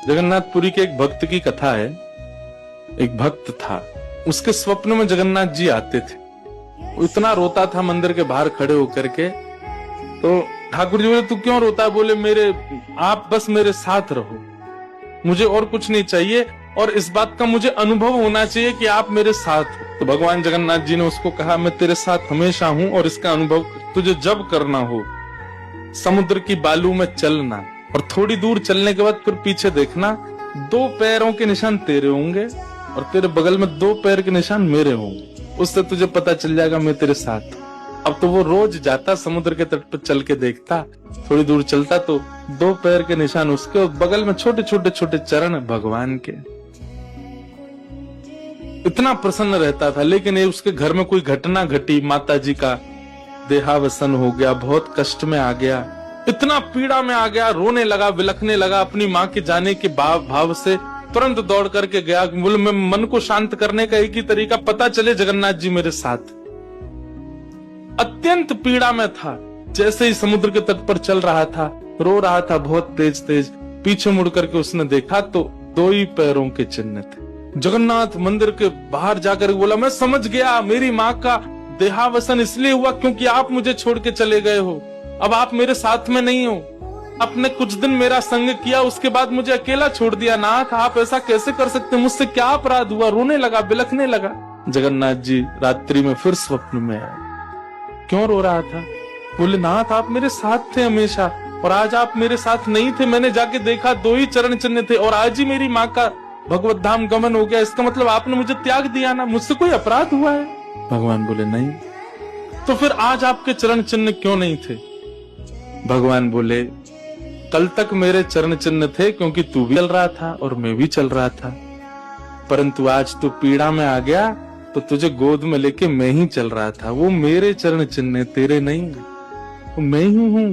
जगन्नाथपुरी के एक भक्त की कथा है। एक भक्त था, उसके स्वप्न में जगन्नाथ जी आते थे। वो इतना रोता था मंदिर के बाहर खड़े होकर के। तो ठाकुर जी बोले, तू क्यों रोता है? बोले, आप बस मेरे साथ रहो, मुझे और कुछ नहीं चाहिए, और इस बात का मुझे अनुभव होना चाहिए कि आप मेरे साथ हो। तो भगवान जगन्नाथ जी ने उसको कहा, मैं तेरे साथ हमेशा हूं, और इसका अनुभव तुझे जब करना हो समुद्र की बालू में चलना, और थोड़ी दूर चलने के बाद फिर पीछे देखना, 2 पैरों के निशान तेरे होंगे और तेरे बगल में 2 पैर के निशान मेरे होंगे। उससे तुझे पता चल जाएगा मैं तेरे साथ हूं। अब तो वो रोज जाता, समुद्र के तट पर चल के देखता, थोड़ी दूर चलता तो 2 पैर के निशान उसके और बगल में छोटे छोटे चरण भगवान के। इतना प्रसन्न रहता था। लेकिन ये उसके घर में कोई घटना घटी, माता जी का देहावसन हो गया, बहुत कष्ट में आ गया, इतना पीड़ा में आ गया, रोने लगा, बिलखने लगा। अपनी माँ के जाने के भाव से तुरंत दौड़ करके गया। बोले, मैं मन को शांत करने का एक ही तरीका, पता चले जगन्नाथ जी मेरे साथ। अत्यंत पीड़ा में था। जैसे ही समुद्र के तट पर चल रहा था, रो रहा था बहुत तेज तेज। पीछे मुड़ करके उसने देखा तो 2 ही पैरों के चिन्ह थे। जगन्नाथ मंदिर के बाहर जाकर बोला, मैं समझ गया, मेरी माँ का देहावसन इसलिए हुआ क्योंकि आप मुझे छोड़ के चले गए हो। अब आप मेरे साथ में नहीं हो। आपने कुछ दिन मेरा संग किया, उसके बाद मुझे अकेला छोड़ दिया। नाथ, आप ऐसा कैसे कर सकते? मुझसे क्या अपराध हुआ? रोने लगा, बिलखने लगा। जगन्नाथ जी रात्रि में फिर स्वप्न में आए। क्यों रो रहा था? बोले, नाथ, आप मेरे साथ थे हमेशा, और आज आप मेरे साथ नहीं थे। मैंने जाके देखा 2 ही चरण चिन्ह थे, और आज ही मेरी माँ का भगवत धाम गमन हो गया। इसका मतलब आपने मुझे त्याग दिया ना? मुझसे कोई अपराध हुआ है? भगवान बोले, नहीं। तो फिर आज आपके चरण चिन्ह क्यों नहीं थे? भगवान बोले, कल तक मेरे चरण चिन्ह थे क्योंकि तू भी चल रहा था और मैं भी चल रहा था, परंतु आज तू पीड़ा में आ गया तो तुझे गोद में लेके मैं ही चल रहा था। वो मेरे चरण चिन्ह, तेरे नहीं, वो मैं ही हूं।